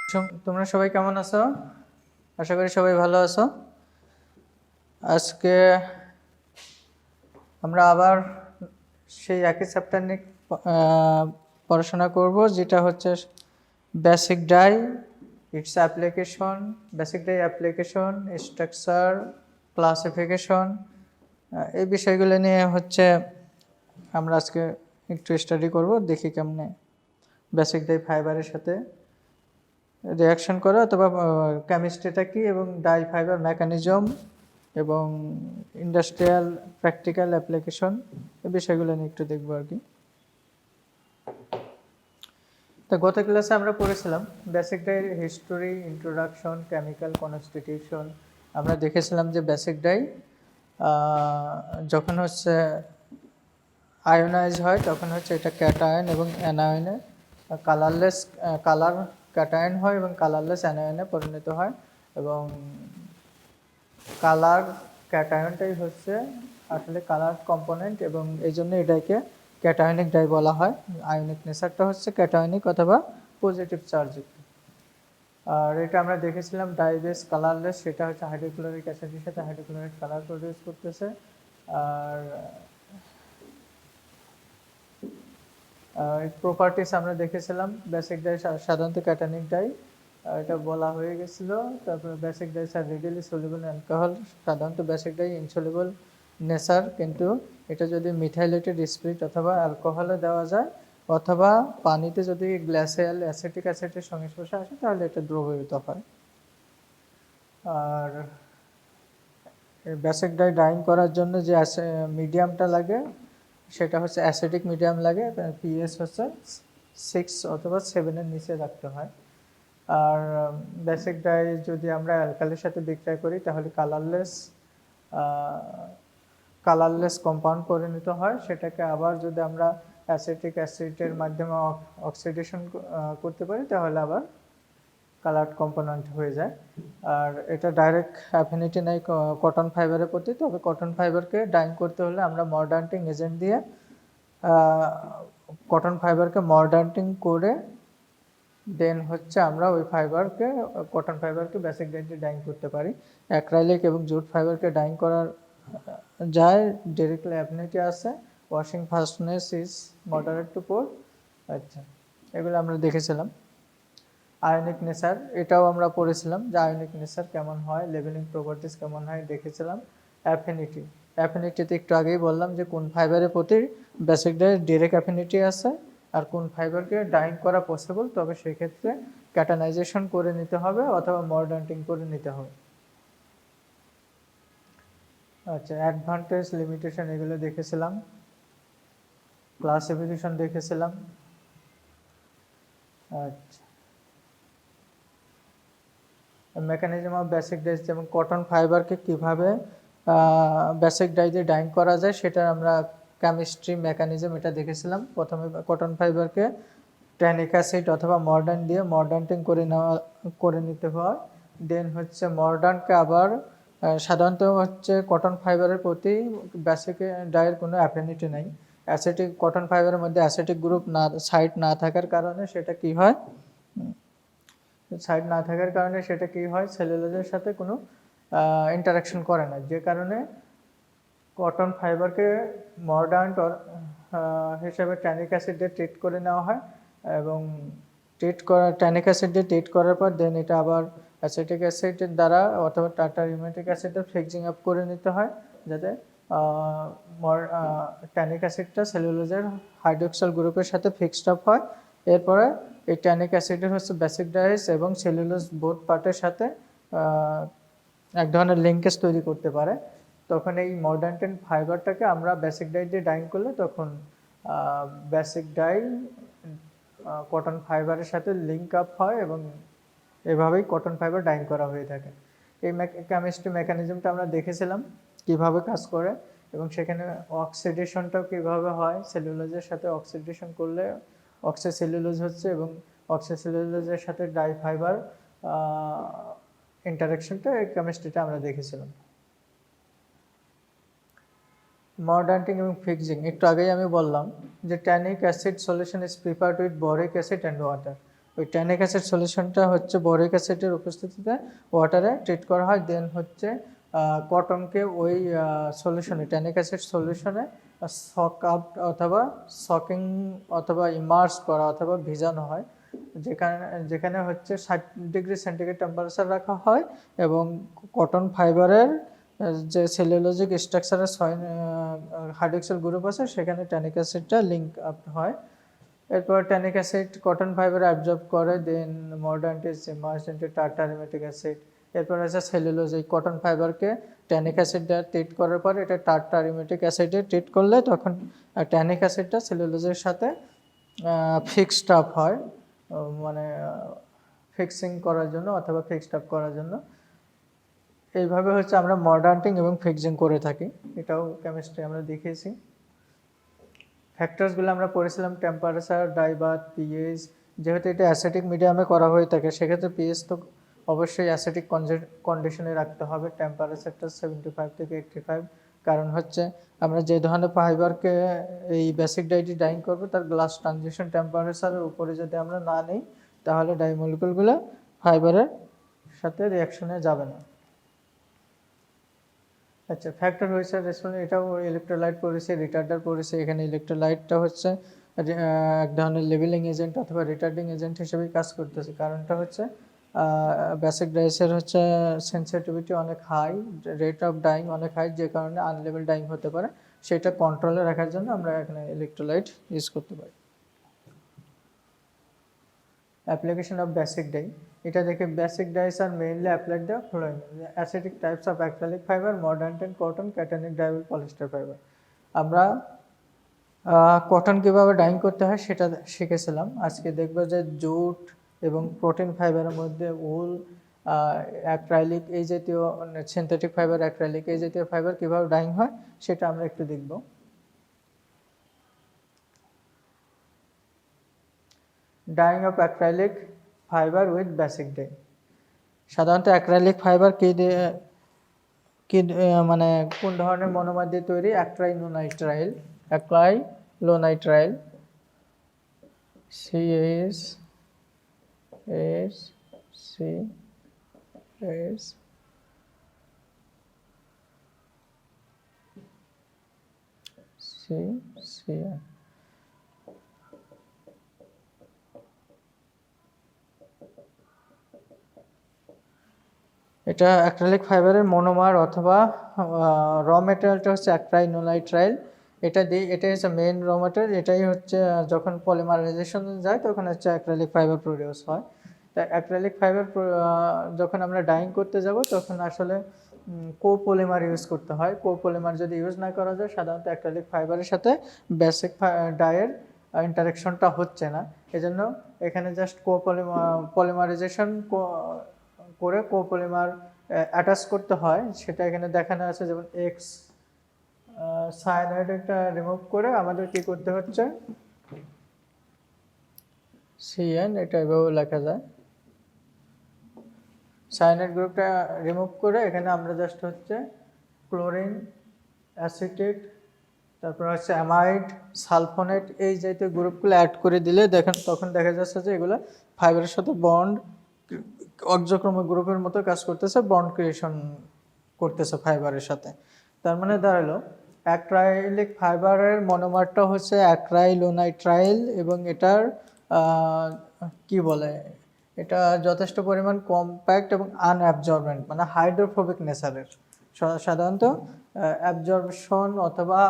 তোমরা সবাই কেমন আছো? আশা করি সবাই ভালো আছো। আজকে আমরা আবার সেই একই চ্যাপ্টার নিয়ে পড়াশোনা করব, যেটা হচ্ছে basic die, it's application, basic die application, structure, classification, এই বিষয়গুলো নিয়ে হচ্ছে আমরা আজকে একটু স্টাডি করব। দেখি কেমনে বেসিক ডাই ফাইবারের সাথে রিয়াকশন করে, অথবা কেমিস্ট্রিটা কি এবং ডাই ফাইবার মেকানিজম এবং ইন্ডাস্ট্রিয়াল প্র্যাকটিক্যাল অ্যাপ্লিকেশন, এই বিষয়গুলো নিয়ে একটু দেখবো আর কি। তো গত ক্লাসে আমরা পড়েছিলাম basic die history, introduction, chemical constitution. আমরা দেখেছিলাম যে বেসিক ডাই যখন হচ্ছে আয়োনাইজ হয় তখন হচ্ছে এটা ক্যাটায়ন এবং অ্যানায়নে কালারলেস, কালার ক্যাটায়ন হয় এবং কালারলেস অ্যানায়নে পরিণত হয়, এবং কালার ক্যাটায়নটাই হচ্ছে আসলে কালার কম্পোনেন্ট, এবং এই জন্য এটাকে ক্যাটায়নিক ডাই বলা হয়। আয়নিক নেচারটা হচ্ছে ক্যাটায়নিক অথবা পজিটিভ চার্জ। আর এটা আমরা দেখেছিলাম ডাইবেস কালারলেস, সেটা হচ্ছে হাইড্রোক্লোরিক অ্যাসিডের সাথে হাইড্রোক্লোরিক কালার প্রডিউস করতেছে। আর প্রপার্টিস আমরা দেখেছিলাম বেসিক ডাই সাধারণত ক্যাটায়নিক ডাই, এটা বলা হয়ে গেছিল। তারপরে বেসিক ডাইস আর রেডিলি সলিউবল অ্যালকোহল, সাধারণত বেসিক ডাই ইনসলিউবল নেচার, কিন্তু এটা যদি মিথাইলেটেড স্পিরিট অথবা অ্যালকোহলে দেওয়া যায় অথবা পানিতে যদি গ্লাসিয়াল অ্যাসিটিক অ্যাসিডের সংস্পর্শে আসে তাহলে এটা দ্রবীভূত হয়। আর বেসিক ডাই ডাইং করার জন্য যে মিডিয়ামটা লাগে সেটা হচ্ছে অ্যাসিডিক মিডিয়াম লাগে, পিএইচ হচ্ছে 6 অথবা 7-এর নিচে রাখতে হয়। আর বেসিক ডাই যদি আমরা অ্যালকালির সাথে বিক্রয় করি তাহলে কালারলেস কম্পাউন্ড পরিণত হয়। সেটাকে আবার যদি আমরা অ্যাসিটিক অ্যাসিডের মাধ্যমে অক্সিডেশন করতে পারি তাহলে আবার কালার্ড কম্পোনেন্ট হয়ে যায়। আর এটা ডাইরেক্ট অ্যাফিনিটি নাই কটন ফাইবারের প্রতি, তবে কটন ফাইবারকে ডাইং করতে হলে আমরা মর্ডান্টিং এজেন্ট দিয়ে কটন ফাইবারকে মর্ডান্টিং করে দেন হচ্ছে আমরা ওই ফাইবারকে, কটন ফাইবারকে বেসিক ডাই দিয়ে ডাইং করতে পারি। অ্যাক্রাইলিক এবং জুট ফাইবারকে ডাইং করার যায়, ডাইরেক্টলি অ্যাফিনিটি আছে, washing fastness is moderate to poor. আচ্ছা, এগুলো আমরা দেখেছিলাম। আয়নিক নেচার, এটাও আমরা পড়েছিলাম যে আয়নিক নেচার কেমন হয়, লেভেলিং প্রপার্টিস কেমন হয় দেখেছিলাম। অ্যাফিনিটি, অ্যাফিনিটিতে একটু আগেই বললাম যে কোন ফাইবারের প্রতি বেসিক ডাইয়ের ডিরেক্ট অ্যাফিনিটি আছে আর কোন ফাইবারকে ডাইং করা পসিবল, তবে সেক্ষেত্রে ক্যাটানাইজেশন করে নিতে হবে অথবা মর্ডান্টিং করে নিতে হবে। আচ্ছা, অ্যাডভান্টেজ, লিমিটেশন এগুলো দেখেছিলাম। ক্লাসিফিকেশন দেখেছিলাম। আচ্ছা, মেকানিজম অফ বেসিক ডাইজ, যেমন কটন ফাইবারকে কীভাবে বেসিক ডাই দিয়ে ডাইং করা যায় সেটা আমরা কেমিস্ট্রি মেকানিজম এটা দেখেছিলাম। প্রথমে কটন ফাইবারকে ট্যানিক অ্যাসিড অথবা মর্ডান দিয়ে মর্ডান্টিং করে নিতে হয়। দেন হচ্ছে মর্ডানকে আবার সাধারণত হচ্ছে কটন ফাইবারের প্রতি বেসিক ডাইয়ের কোনো অ্যাফিনিটি নাই। অ্যাসিটিক কটন ফাইবারের মধ্যে অ্যাসিটিক গ্রুপ সাইড না থাকার কারণে সেটা কি হয়, সাইড না থাকার কারণে সেটা কি হয়, সেলুলোজের সাথে কোনো ইন্টারাকশন করে না, যে কারণে কটন ফাইবারকে মর্ডান্ট হিসেবে ট্যানিক অ্যাসিড দিয়ে ট্রিট করে নেওয়া হয়, এবং ট্যানিক অ্যাসিড দিয়ে ট্রিট করার পর দেন এটা আবার অ্যাসিটিক অ্যাসিডের দ্বারা অথবা টার্টারিউমেটিক অ্যাসিডে ফিক্সিং আপ করে নিতে হয়, যাতে ট্যানিক অ্যাসিডটা সেলুলোজের হাইড্রোক্সাল গ্রুপের সাথে ফিক্সড আপ হয়। এরপরে এই ট্যানিক অ্যাসিডের হচ্ছে বেসিক ডাইস এবং সেলুলোজ বোথ পার্টের সাথে এক ধরনের লিঙ্কেজ তৈরি করতে পারে। তখন এই মর্ডান্টেন ফাইবারটাকে আমরা বেসিক ডাই দিয়ে ডাইং করলে তখন বেসিক ডাই কটন ফাইবারের সাথে লিঙ্ক আপ হয় এবং এভাবেই কটন ফাইবার ডাইং করা হয়ে থাকে। এই কেমিস্ট্রি মেকানিজমটা আমরা দেখেছিলাম কিভাবে কাজ করে, এবং সেখানে অক্সিডেশনটাও কীভাবে হয়, সেলুলোজের সাথে অক্সিডেশন করলে অক্সিসেলুলোজ হচ্ছে এবং অক্সিসেলুলোজের সাথে ডাই ফাইবার ইন্টারাকশনটা এই কেমিস্ট্রিটা আমরা দেখেছিলাম। মর্ডান্টিং এবং ফিক্সিং, একটু আগেই আমি বললাম যে tannic acid solution is prepared with boric acid and water. ওই ট্যানিক অ্যাসিড সলিউশনটা হচ্ছে বোরিক অ্যাসিডের উপস্থিতিতে ওয়াটারে ট্রিট করা হয়, দেন হচ্ছে কটনকে ওই সলিউশনে ট্যানিক অ্যাসিড সলিউশনে সক আপ অথবা সকিং অথবা ইমার্স করা অথবা ভিজানো হয়, যেখানে যেখানে হচ্ছে 60°C টেম্পারেচার রাখা হয় এবং কটন ফাইবারের যে সেলুলোজিক স্ট্রাকচারের হাইড্রোক্সিল গ্রুপ আছে সেখানে ট্যানিক অ্যাসিডটা লিঙ্ক আপ হয়। এরপর tannic acid cotton fibre absorb করে, দেন মডার্ন is immerse into tartar emetic acid. এরপর আছে সেলুলোজ, এই কটন ফাইবারকে ট্যানিক অ্যাসিড দ্বারা ট্রিট করার পর এটা টার্টারিমেটিক অ্যাসিডে ট্রিট করলে তখন ট্যানিক অ্যাসিডটা সেলুলোজের সাথে ফিক্সড আপ হয়, মানে ফিক্সিং করার জন্য অথবা ফিক্সড আপ করার জন্য। এইভাবে হচ্ছে আমরা মডার্নিং এবং ফিক্সিং করে থাকি, এটাও কেমিস্ট্রি আমরা দেখিয়েছি। ফ্যাক্টরসগুলো আমরা পড়েছিলাম টেম্পারেচার, ডাইবাত, পিএইচ। যেহেতু এটা অ্যাসিটিক মিডিয়ামে করা হয়ে থাকে সেক্ষেত্রে পিএইচ তো অবশ্যই অ্যাসিটিক কন্ডিশনে রাখতে হবে, টেম্পারেচারটা 75 থেকে 85। কারণ হচ্ছে আমরা যে ধরনের ফাইবারকে এই বেসিক ডাইটি ডাইং করবো তার গ্লাস ট্রানজিশন টেম্পারেচারের উপরে যদি আমরা না নিই তাহলে ডাইমলিকুলগুলো ফাইবারের সাথে রিয়াকশনে যাবে না। আচ্ছা, ফ্যাক্টর হয়েছে রেসপন্স, এটাও ইলেকট্রোলাইট পড়েছে, রিটার্ডার পড়েছে। এখানে ইলেকট্রোলাইটটা হচ্ছে এক ধরনের লেভেলিং এজেন্ট অথবা রিটার্ডিং এজেন্ট হিসেবেই কাজ করতেছে। কারণটা হচ্ছে বেসিক ডাইসের হচ্ছে সেন্সিটিভিটি অনেক হাই, রেট অফ ডাইং অনেক হাই, যে কারণে আনলেভেল ডাইং হতে পারে। সেটা কন্ট্রোলে রাখার জন্য আমরা এখানে ইলেকট্রোলাইট ইউজ করতে পারি। অ্যাপ্লিকেশন অফ বেসিক ডাই, এটা দেখে basic dyes are mainly applied the following acetic types of acrylic fibre, মডার্ন and cotton, cationic dyeable polyester fibre. আমরা কটন কীভাবে ডাইং করতে হয় সেটা শিখেছিলাম। আজকে দেখবো যে জুট এবং প্রোটিন ফাইবারের মধ্যে উল, অ্যাক্রাইলিক এই জাতীয় সিনথেটিক ফাইবার, অ্যাক্রাইলিক এই জাতীয় ফাইবার কীভাবে ডাইং হয় সেটা আমরা একটু দেখব। Dyeing of acrylic fibre with basic dye. সাধারণত অ্যাক্রাইলিক ফাইবার মানে কোন ধরনের মনোমার দিয়ে তৈরি? অ্যাক্রাইলোনাইট্রাইল, অ্যাক্রাইলোনাইট্রাইল CH3CN। এটা অ্যাক্রিলিক ফাইবারের মনোমার অথবা র ম্যাটেরিয়ালটা হচ্ছে অ্যাক্রাইলোনাইট্রাইল। এটাই হচ্ছে মেইন র ম্যাটেরিয়াল। এটাই হচ্ছে যখন পলিমারাইজেশন যায় তখন হচ্ছে অ্যাক্রিলিক ফাইবার প্রডিউস হয়। তাই অ্যাক্রিলিক ফাইবার যখন আমরা ডাইং করতে যাব তখন আসলে কোপলিমার ইউজ করতে হয়। কোপলিমার যদি ইউজ না করা যায় সাধারণত অ্যাক্রিলিক ফাইবারের সাথে বেসিক ডাইয়ের ইন্টারাকশনটা হচ্ছে না, এজন্য এখানে জাস্ট পলিমারাইজেশন করে কোপলিমার অ্যাটাচ করতে হয়, সেটা এখানে দেখানো আছে। যেমন এক্স সায়ানাইড একটা রিমুভ করে আমাদের কি করতে হচ্ছে, CN, এটা এভাবে লেখা যায়। সায়ানাইড গ্রুপটা রিমুভ করে এখানে আমরা জাস্ট হচ্ছে ক্লোরিন, অ্যাসিটেট, তারপর হচ্ছে অ্যামাইড, সালফোনেট এই জাতীয় গ্রুপগুলো অ্যাড করে দিলে তখন দেখা যাচ্ছে যে এগুলো ফাইবারের সাথে বন্ড অক্সিক্রোম গ্রুপের মতো কাজ করতেছে, বন্ড ক্রিয়েশন করতেছে ফাইবারের সাথে। তার মানে দাঁড়ালো অ্যাক্রাইলিক ফাইবারের মনোমারটা হচ্ছে অ্যাক্রাইলোনাইট্রাইল এবং এটার কি বলে, এটা যথেষ্ট পরিমাণ কম্প্যাক্ট এবং আনঅ্যাবজর্বেন্ট, মানে হাইড্রোফোবিক নেচারের। সাধারণত অ্যাবজর্পশন অথবা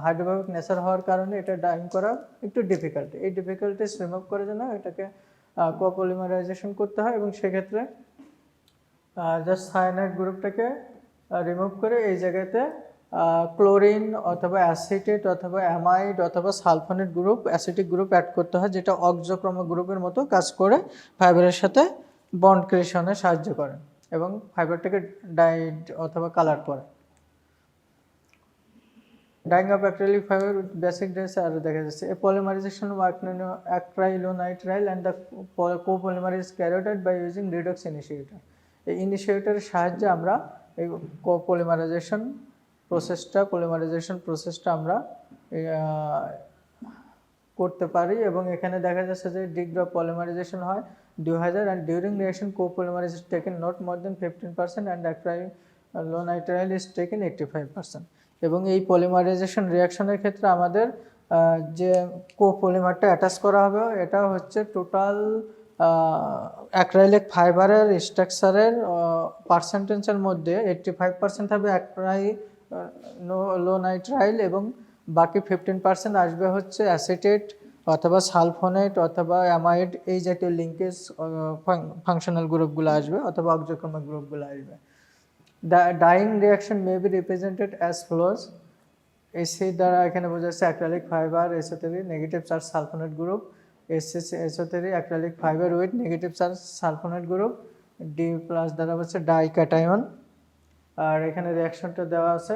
হাইড্রোফোবিক নেচার হওয়ার কারণে এটা ডাইং করা একটু ডিফিকাল্টি। এই ডিফিকাল্টিস রিমুভ করার জন্য এটাকে কোপলিমারাইজেশন করতে হয় এবং সেক্ষেত্রে জাস্ট সায়ানাইড গ্রুপটাকে রিমুভ করে এই জায়গাতে ক্লোরিন অথবা অ্যাসিটেট অথবা অ্যামাইড অথবা sulphonate group, acetic group add করতে হয়, যেটা অক্সিক্রোম গ্রুপের মতো কাজ করে ফাইবারের সাথে বন্ড ক্রিয়েশনে সাহায্য করে এবং ফাইবারটাকে ডাইড অথবা কালার করে। Dyeing of acrylic fibre with basic dyes আরও দেখা যাচ্ছে। A polymerization of acrylonitrile and the copolymer is carried out by using redox initiator. এই ইনিশিয়েটরের সাহায্যে আমরা এই পলিমারাইজেশন প্রসেসটা আমরা করতে পারি এবং এখানে দেখা যাচ্ছে যে ডিগ্রি অফ পলিমারাইজেশন হয় 2000 and during reaction copolymerase is taken not more than 15% and acrylonitrile is taken 85%। এবং এই পলিমারাইজেশন রিয়াকশনের ক্ষেত্রে আমাদের যে কোপলিমারটা অ্যাটাচ করা হবে এটা হচ্ছে টোটাল অ্যাক্রাইলিক ফাইবারের স্ট্রাকচারের পার্সেন্টেজের মধ্যে 85% হবে অ্যাক্রাইলোনাইট্রাইল এবং বাকি 15% আসবে হচ্ছে অ্যাসিটেট অথবা সালফোনেট অথবা অ্যামাইড এই জাতীয় লিঙ্কেজ ফাংশনাল গ্রুপগুলো আসবে অথবা অক্সিক্রমিক গ্রুপগুলো আসবে। Dyeing reaction may be represented as follows. AC দ্বারা এখানে বোঝা যাচ্ছে acrylic fibre SO3 negative charge sulphonate group, SO3 acrylic fibre with negative charge sulphonate group, D plus দ্বারা হচ্ছে ডাইক্যাটায়ন। আর এখানে রিয়াকশনটা দেওয়া আছে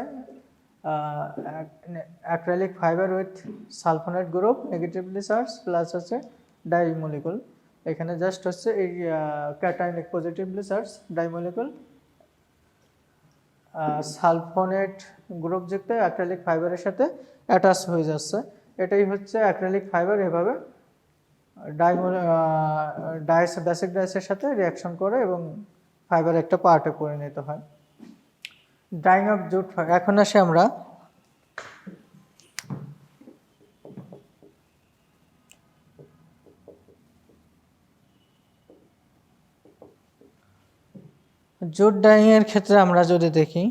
acrylic fibre with sulphonate group negatively charge plus হচ্ছে ডাই মলিকুল। এখানে জাস্ট হচ্ছে এই cationic positively charge dye molecule sulphonate গ্রুপযুক্ত অ্যাক্রাইলিক ফাইবারের সাথে অ্যাটাচ হয়ে যাচ্ছে। এটাই হচ্ছে অ্যাক্রাইলিক ফাইবার এভাবে বেসিক ডাইসের সাথে রিয়াকশন করে এবং ফাইবার একটা পার্টে পরিণত হয়। Dyeing of jute fibre. এখন আসি আমরা জুট ডাইং এর ক্ষেত্রে আমরা যদি দেখি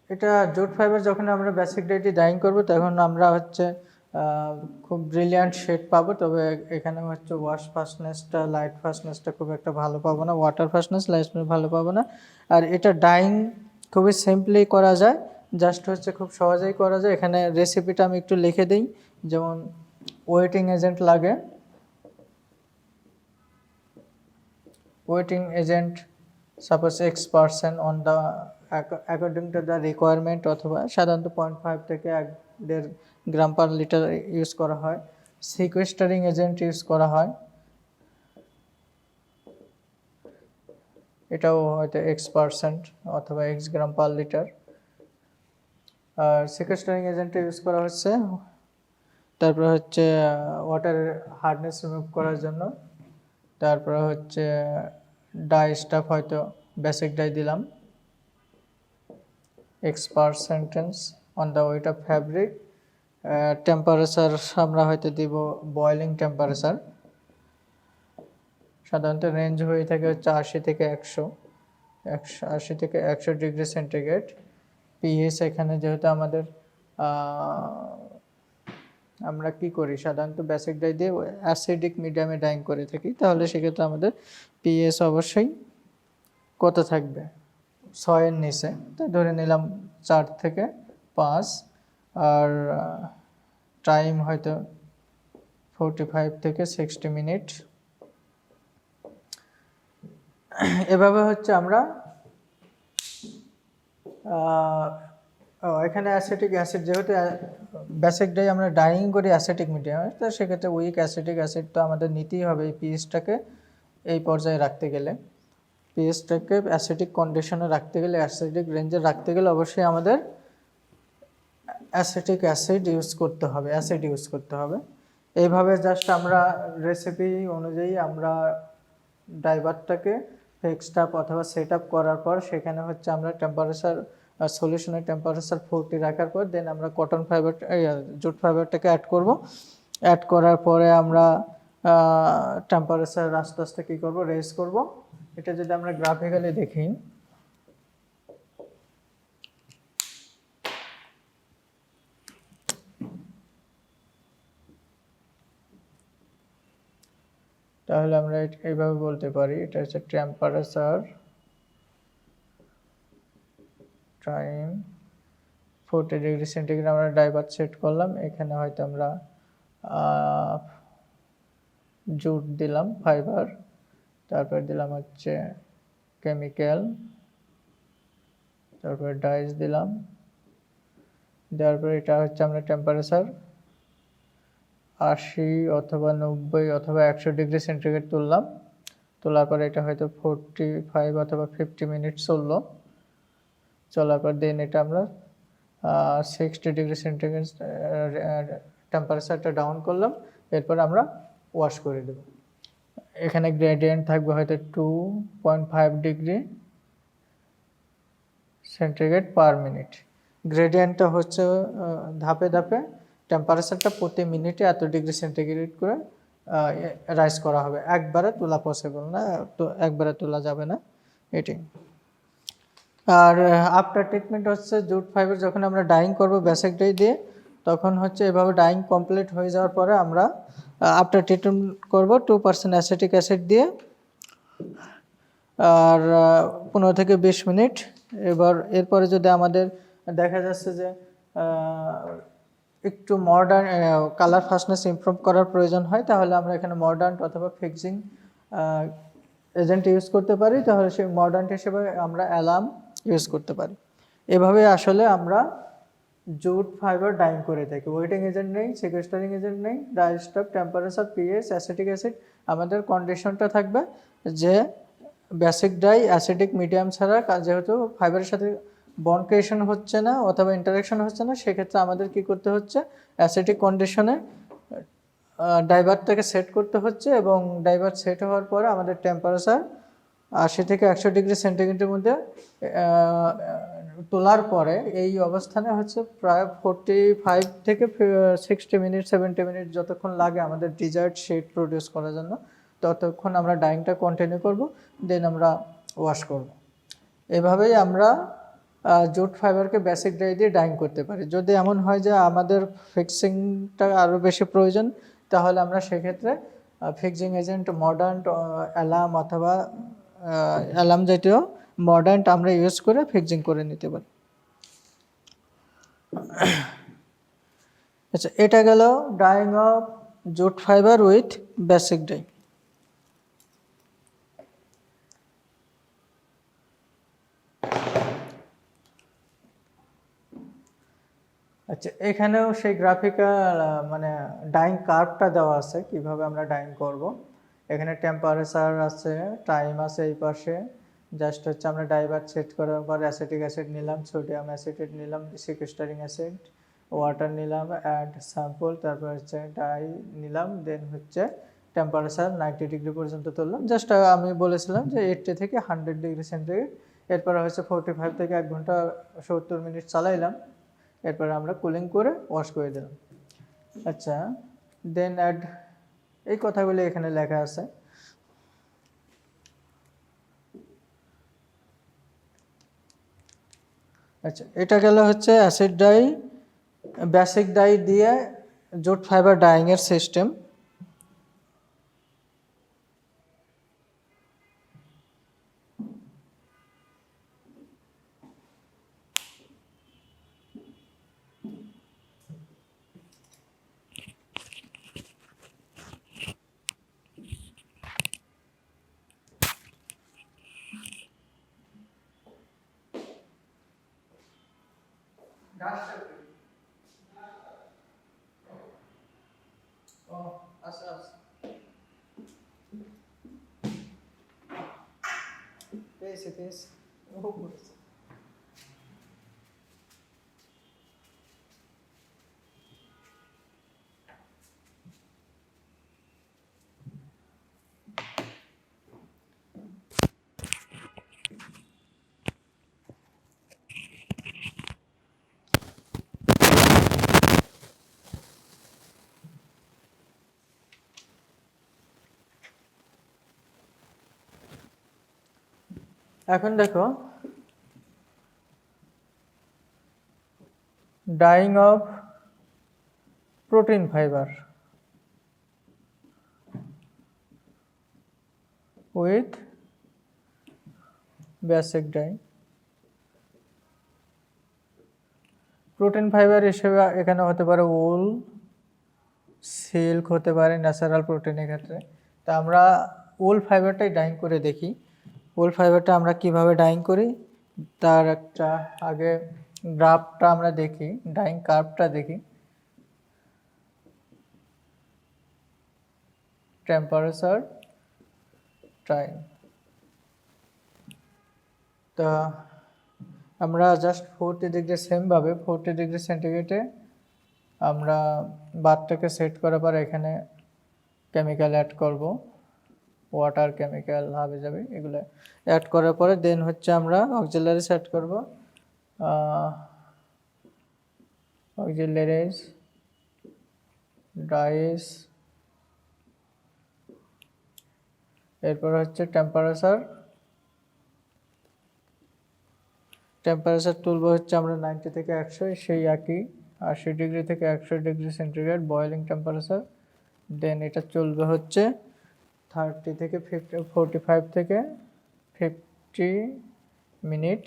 এটা জুট ফাইবার যখন আমরা বেসিক ডাইটি ডাইং করব তখন আমরা হচ্ছে খুব ব্রিলিয়ান্ট শেড পাবো, তবে এখানে হচ্ছে ওয়াশ ফাস্টনেসটা লাইট ফাস্টনেসটা খুব একটা ভালো পাবো না, ওয়াটার ফাস্টনেস লাইট ভালো পাবো না। আর এটা ডাইং খুবই সিম্পলি করা যায়, জাস্ট হচ্ছে খুব সহজেই করা যায়। এখানে রেসিপিটা আমি একটু লিখে দিই, যেমন ওয়েটিং এজেন্ট লাগে, waiting agent suppose X% on the according to the requirement অথবা সাধারণত 0.5 থেকে 1.5 গ্রাম পার লিটার ইউজ করা হয়। সিকোয়েস্টারিং এজেন্ট ইউজ করা হয়, এটাও হয়তো X% অথবা X গ্রাম পার লিটার। আর সিকোয়েস্টারিং এজেন্টে ইউজ করা হচ্ছে তারপরে হচ্ছে ওয়াটারের হার্ডনেস রিমুভ করার জন্য। তারপরে হচ্ছে ডাই স্টাফ হয়তো বেসিক ডাই দিলাম X% on the weight of fabric. Temperature আমরা হয়তো দিব বয়লিং টেম্পারেচার, সাধারণত রেঞ্জ হয়ে থাকে হচ্ছে 80 থেকে 100 ডিগ্রি সেন্টিগ্রেড। পিএইচ এখানে যেহেতু আমাদের আমরা কি করি সাধারণত বেসিক ডাই দিয়ে অ্যাসিডিক মিডিয়ামে ডাইং করে থাকি, তাহলে সেক্ষেত্রে আমাদের পিএইচ অবশ্যই কত থাকবে 6 এর নিচে, তাই ধরে নিলাম 4 থেকে 5। আর টাইম হয়তো 45 থেকে 60 মিনিট। এভাবে হচ্ছে আমরা এখানে অ্যাসিটিক অ্যাসিড যেহেতু বেসিক ডাই আমরা ডাইং করি অ্যাসিটিক মিডিয়ামে, তো সেক্ষেত্রে উইক অ্যাসিটিক অ্যাসিড তো আমাদের নিতেই হবে এই পিএইচটাকে এই পর্যায়ে রাখতে গেলে। পিএইচটাকে অ্যাসিডিক কন্ডিশনে রাখতে গেলে, অ্যাসিডিক রেঞ্জে রাখতে গেলে অবশ্যই আমাদের অ্যাসিটিক অ্যাসিড ইউজ করতে হবে, অ্যাসিড ইউজ করতে হবে। এইভাবে জাস্ট আমরা রেসিপি অনুযায়ী আমরা ডাইভারটাকে ফিক্সড আপ অথবা সেট আপ করার পর সেখানে হচ্ছে আমরা টেম্পারেচার সলিউশনের টেম্পারেচার 40 রাখার পর দেন আমরা কটন ফাইবার জুট ফাইবারটাকে অ্যাড করব। অ্যাড করার পরে আমরা টেম্পারেচার আস্তে আস্তে কী করবো রেজ করব। এটা যদি আমরা গ্রাফিক্যালি দেখি তাহলে আমরা এইভাবে বলতে পারি এটা হচ্ছে টেম্পারেচার টাইম 40 ডিগ্রি সেন্টিগ্রেড আমরা ডাইভার সেট করলাম। এখানে হয়তো আমরা জুট দিলাম ফাইবার, তারপর দিলাম হচ্ছে কেমিক্যাল, তারপর ডাইস দিলাম, দেওয়ার পর এটা হচ্ছে আমরা টেম্পারেচার 80 অথবা 90 অথবা 100 ডিগ্রি সেন্টিগ্রেড তুললাম। তোলার পরে এটা হয়তো 45 অথবা 50 মিনিট চলার পর দেন এটা আমরা 60 ডিগ্রি সেন্টিগ্রেড টেম্পারেচারটা ডাউন করলাম। এরপর আমরা ওয়াশ করে দেব। এখানে গ্রেডিয়েন্ট থাকবে হয়তো 2.5 ডিগ্রি সেন্টিগ্রেড পার মিনিট। গ্রেডিয়েন্টটা হচ্ছে ধাপে ধাপে টেম্পারেচারটা প্রতি মিনিটে এত ডিগ্রি সেন্টিগ্রেড করে রাইজ করা হবে। একবারে তোলা পসিবল না, তো একবারে তোলা যাবে না এটি। আর আফটার ট্রিটমেন্ট হচ্ছে জুট ফাইবার যখন আমরা ডাইং করব বেসিক ডাই দিয়ে, তখন হচ্ছে এভাবে ডাইং কমপ্লিট হয়ে যাওয়ার পরে আমরা আফটার ট্রিটমেন্ট করব 2% অ্যাসিটিক অ্যাসিড দিয়ে, আর 15 থেকে 20 মিনিট। এরপরে যদি আমাদের দেখা যাচ্ছে যে একটু মডার্ন কালার ফাস্টনেস ইমপ্রুভ করার প্রয়োজন হয়, তাহলে আমরা এখানে মডার্ন অথবা ফিক্সিং এজেন্ট ইউজ করতে পারি। তাহলে সেই মডার্ন হিসেবে আমরা অ্যালার্ম ইউজ করতে পারি। এভাবে আসলে আমরা জুট ফাইবার ডাইং করে থাকি। ওয়েটিং এজেন্ট নেই, সিকোয়েস্টারিং এজেন্ট নেই, dye stop, temperature, pH, acetic acid. আমাদের কন্ডিশনটা থাকবে যে বেসিক ডাই অ্যাসিডিক মিডিয়াম ছাড়া, যেহেতু ফাইবারের সাথে বন্ড ক্রিয়েশন হচ্ছে না অথবা ইন্টারাকশন হচ্ছে না, সেক্ষেত্রে আমাদের কি করতে হচ্ছে, অ্যাসিডিক কন্ডিশনে ডাইভারটাকে সেট করতে হচ্ছে। এবং ডাইভার সেট হওয়ার পরে আমাদের টেম্পারেচার 80 থেকে 100 ডিগ্রি সেন্টিগ্রেডের মধ্যে তোলার পরে এই অবস্থানে হচ্ছে প্রায় 45 থেকে 60 মিনিট 70 মিনিট যতক্ষণ লাগে আমাদের ডিজায়ার্ড শেড প্রডিউস করার জন্য, ততক্ষণ আমরা ডাইংটা কন্টিনিউ করব, দেন আমরা ওয়াশ করব। এভাবেই আমরা জুট ফাইবারকে বেসিক ডাই দিয়ে ডাইং করতে পারি। যদি এমন হয় যে আমাদের ফিক্সিংটা আরও বেশি প্রয়োজন, তাহলে আমরা সেক্ষেত্রে ফিক্সিং এজেন্ট মডার্ন, অ্যালার্ম অথবা অ্যালার্ম জাতীয় মডার্ন আমরা ইউজ করে ফিক্সিং করে নিতে পারি। আচ্ছা, এটা গেল dyeing of jute fibre with basic dye. আচ্ছা, এখানেও সেই গ্রাফিক্যাল মানে ডাইং কার্ভটা দেওয়া আছে, কিভাবে আমরা ডাইং করব। এখানে টেম্পারেচার আছে, টাইম আছে এই পাশে। জাস্ট হচ্ছে আমরা ডাইভার সেট করার পর অ্যাসিটিক অ্যাসিড নিলাম, সোডিয়াম অ্যাসিটেট নিলাম, সিকুয়েস্টারিং অ্যাসিড, ওয়াটার নিলাম, অ্যাড স্যাম্পল, তারপর হচ্ছে ডাই নিলাম, দেন হচ্ছে টেম্পারেচার 90 ডিগ্রি পর্যন্ত তুললাম। জাস্ট আমি বলেছিলাম যে 80 থেকে 100 ডিগ্রি সেন্টিগ্রেড। এরপরে হচ্ছে 45 থেকে 1 ঘন্টা 70 মিনিট চালাইলাম। এরপরে আমরা কুলিং করে ওয়াশ করে দিলাম। আচ্ছা, দেন অ্যাড, এই কথাগুলো এখানে লেখা আছে। আচ্ছা, এটা গেল হচ্ছে অ্যাসিড ডাই বেসিক ডাই দিয়ে জুট ফাইবার ডাইং এর সিস্টেম। এখন দেখো, dyeing of protein fibre with basic dye. Protein fibre হিসেবে এখানে হতে পারে উল, সিল্ক হতে পারে, ন্যাচারাল প্রোটিনের ক্ষেত্রে। তা আমরা উল ফাইবারটাই ডাইং করে দেখি। উল ফাইবারটা আমরা কিভাবে ডাইং করি তার একটা আগে গ্রাফটা আমরা দেখি, ডাইং কার্ভটা দেখি। Temperature time. তো আমরা জাস্ট 40 ডিগ্রি সেমভাবে 40 ডিগ্রি সেন্টিগ্রেডে আমরা বারটাকে সেট করার পর এখানে কেমিক্যাল অ্যাড করব, ওয়াটার কেমিক্যাল হাবি যাবে এগুলো অ্যাড করার পরে দেন হচ্ছে আমরা অক্সিলারি সেট করব, অক্সিলারিজ ডাইস, এরপর হচ্ছে টেম্পারেচার তুলব হচ্ছে আমরা 90 থেকে 100, সেই একই 80 ডিগ্রি থেকে 100 ডিগ্রি সেন্টিগ্রেড বয়েলিং টেম্পারেচার। দেন এটা চলবে হচ্ছে 30 থেকে 45 থেকে 50 মিনিট।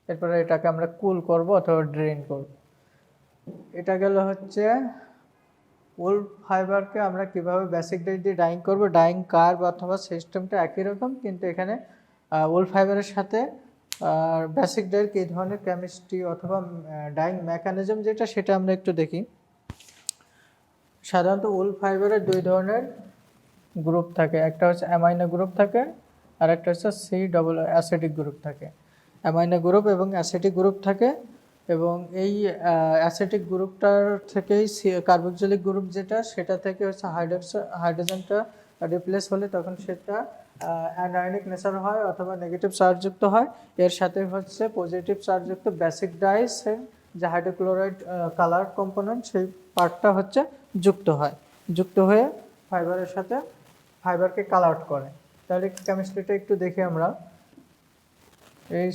এরপরে এটাকে আমরা কুল করব অথবা ড্রেন করব। এটা গেল হচ্ছে উল ফাইবারকে আমরা কিভাবে বেসিক ডাই দিয়ে ডাইং করব। ডাইং কার্ভ অথবা সিস্টেমটা একই রকম, কিন্তু এখানে উল ফাইবারের সাথে বেসিক ডাইয়ের কী ধরনের কেমিস্ট্রি অথবা ডাইং মেকানিজম যেটা সেটা আমরা একটু দেখি। সাধারণত উল ফাইবারের দুই ধরনের গ্রুপ থাকে, একটা হচ্ছে অ্যামাইনো গ্রুপ থাকে আর একটা হচ্ছে সি ডবল অ্যাসিডিক গ্রুপ থাকে। অ্যামাইনো গ্রুপ এবং অ্যাসিডিক গ্রুপ থাকে, এবং এই অ্যাসিডিক গ্রুপটার থেকেই কার্বক্সিলিক গ্রুপ যেটা সেটা থেকে হচ্ছে হাইড্রোজেনটা রিপ্লেস হলে তখন সেটা অ্যানায়নিক নেচার হয় অথবা নেগেটিভ চার্জযুক্ত হয়। এর সাথে হচ্ছে পজিটিভ চার্জযুক্ত বেসিক ডাইসের যে হাইড্রোক্লোরাইড কালার কম্পোনেন্ট সেই পার্টটা হচ্ছে যুক্ত হয়, যুক্ত হয়ে ফাইবারের সাথে ফাইবারকে কালার করে। তাহলে কেমিস্ট্রিটা একটু দেখি আমরা।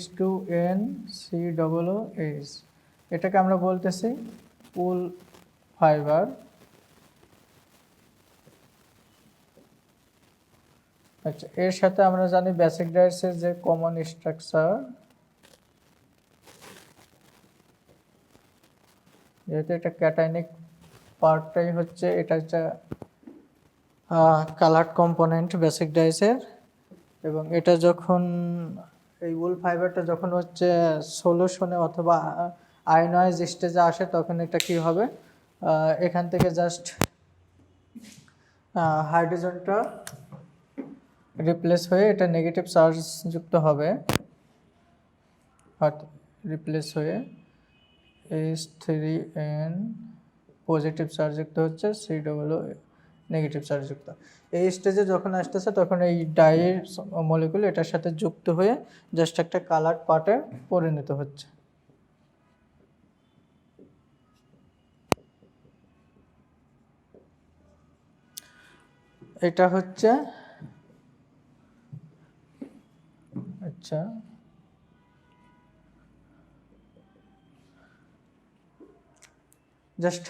H2NCOOH, এটাকে আমরা বলতেছি উল ফাইবার। আচ্ছা, এর সাথে আমরা জানি বেসিক ডাইসের যে কমন স্ট্রাকচার, যেহেতু এটা ক্যাটায়নিক পার্টটাই হচ্ছে এটা হচ্ছে কালার্ড কম্পোনেন্ট বেসিক ডাইসের, এবং এটা যখন এই উল ফাইবারটা যখন হচ্ছে সলিউশনে অথবা আয়নাইজ স্টেজে আসে তখন এটা কি হবে, এখান থেকে জাস্ট হাইড্রোজেনটা রিপ্লেস হয়ে এটা নেগেটিভ চার্জ যুক্ত হবে, রিপ্লেস হয়ে H3N পজিটিভ চার্জ যুক্ত হচ্ছে, C+O নেগেটিভ চার্জ যুক্ত। এই স্টেজে যখন আসতেছে তখন এই ডাইয়ের মলিকুল এটার সাথে যুক্ত হয়ে জাস্ট একটা কালার পার্টে পরিণত হচ্ছে। এটা হচ্ছে আচ্ছা জাস্ট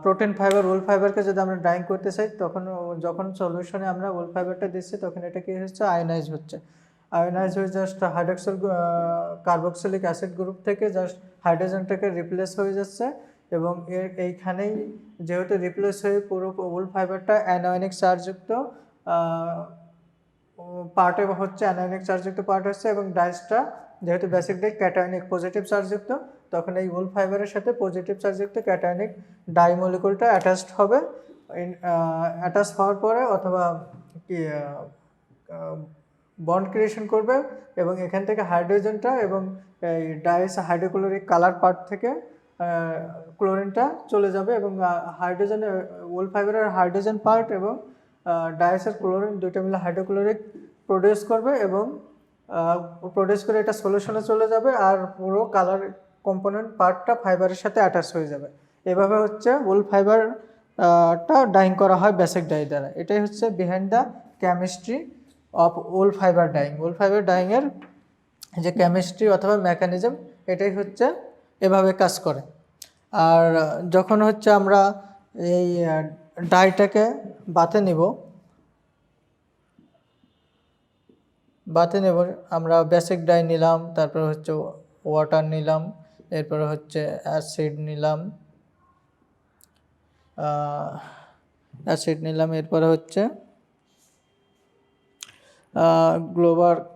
প্রোটিন ফাইবার উল ফাইবারকে যদি আমরা ডাইং করতে চাই তখন যখন সলিউশনে আমরা উল ফাইবারটা দিচ্ছি তখন এটা কি হচ্ছে, আয়নাইজ হচ্ছে। আয়নাইজ হয়ে just hydroxyl carboxylic acid group থেকে জাস্ট হাইড্রোজেনটাকে রিপ্লেস হয়ে যাচ্ছে, এবং এইখানেই যেহেতু রিপ্লেস হয়ে পুরো উল ফাইবারটা অ্যানায়নিক চার্জযুক্ত পার্টে হচ্ছে, অ্যানায়নিক চার্জযুক্ত পার্ট হচ্ছে, এবং ডাইসটা যেহেতু বেসিক ডাই ক্যাটায়নিক পজিটিভ চার্জযুক্ত তখন এই উল ফাইবারের সাথে পজিটিভ চার্জযুক্ত ক্যাটায়নিক ডাই মলিকুলটা অ্যাটাচড হবে। অ্যাটাচ হওয়ার পরে অথবা কি বন্ড ক্রিয়েশন করবে, এবং এখান থেকে হাইড্রোজেনটা এবং এই ডাইস হাইড্রোক্লোরিক কালার পার্ট থেকে ক্লোরিনটা চলে যাবে, এবং হাইড্রোজেন উল ফাইবারের হাইড্রোজেন পার্ট এবং ডাইসের ক্লোরিন দুইটা মিলে হাইড্রোক্লোরিক প্রডিউস করবে, এবং প্রডিউস করে এটা সলিউশনে চলে যাবে, আর পুরো কালার কম্পোনেন্ট পার্টটা ফাইবারের সাথে অ্যাটাচ হয়ে যাবে। এভাবে হচ্ছে উল ফাইবারটা ডাইং করা হয় বেসিক ডাই দ্বারা। এটাই হচ্ছে behind the chemistry of wool fibre dyeing. Wool fibre ডাইংয়ের যে কেমিস্ট্রি অথবা মেকানিজম এটাই হচ্ছে এভাবে কাজ করে। আর যখন হচ্ছে আমরা এই ডাইটাকে বাতে নেব আমরা বেসিক ডাই নিলাম, তারপর হচ্ছে ওয়াটার নিলাম, এরপরে হচ্ছে অ্যাসিড নিলাম, এরপরে হচ্ছে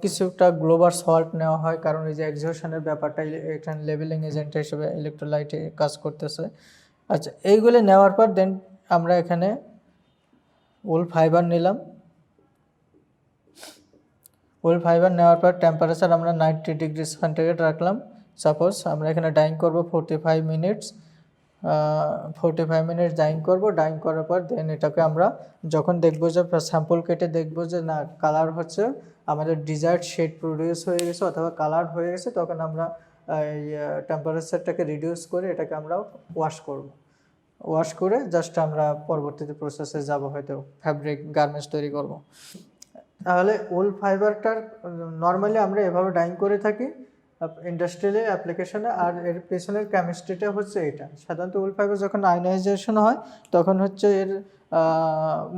কিছুটা গ্লোবাল সল্ট নেওয়া হয়, কারণ এই যে এক্সোশনের ব্যাপারটা এখানে লেভেলিং এজেন্ট হিসেবে ইলেকট্রোলাইটে কাজ করতেছে। আচ্ছা, এইগুলো নেওয়ার পর দেন আমরা এখানে উল ফাইবার নিলাম, উল ফাইবার নেওয়ার পর টেম্পারেচার আমরা 90 ডিগ্রি সেন্টিগ্রেড রাখলাম। সাপোজ আমরা এখানে ডাইং করব 45 মিনিটস, 45 মিনিটস ডাইং করব। ডাইং করার পর দেন এটাকে আমরা যখন দেখবো যে স্যাম্পল কেটে দেখবো যে না কালার হচ্ছে আমাদের ডিজায়ার্ড শেড প্রডিউস হয়ে গেছে অথবা কালার হয়ে গেছে, তখন আমরা এই টেম্পারেচারটাকে রিডিউস করে এটাকে আমরা ওয়াশ করব। ওয়াশ করে জাস্ট আমরা পরবর্তীতে প্রসেসে যাব, হয়তো ফ্যাব্রিক গার্মেন্টস তৈরি করব। তাহলে উল ফাইবারটার নর্মালি আমরা এভাবে ডাইং করে থাকি ইন্ডাস্ট্রিয়াল অ্যাপ্লিকেশনে। আর এর পেছনের কেমিস্ট্রিটা হচ্ছে এটা। সাধারণত উল ফাইবার যখন আয়নাইজেশন হয় তখন হচ্ছে এর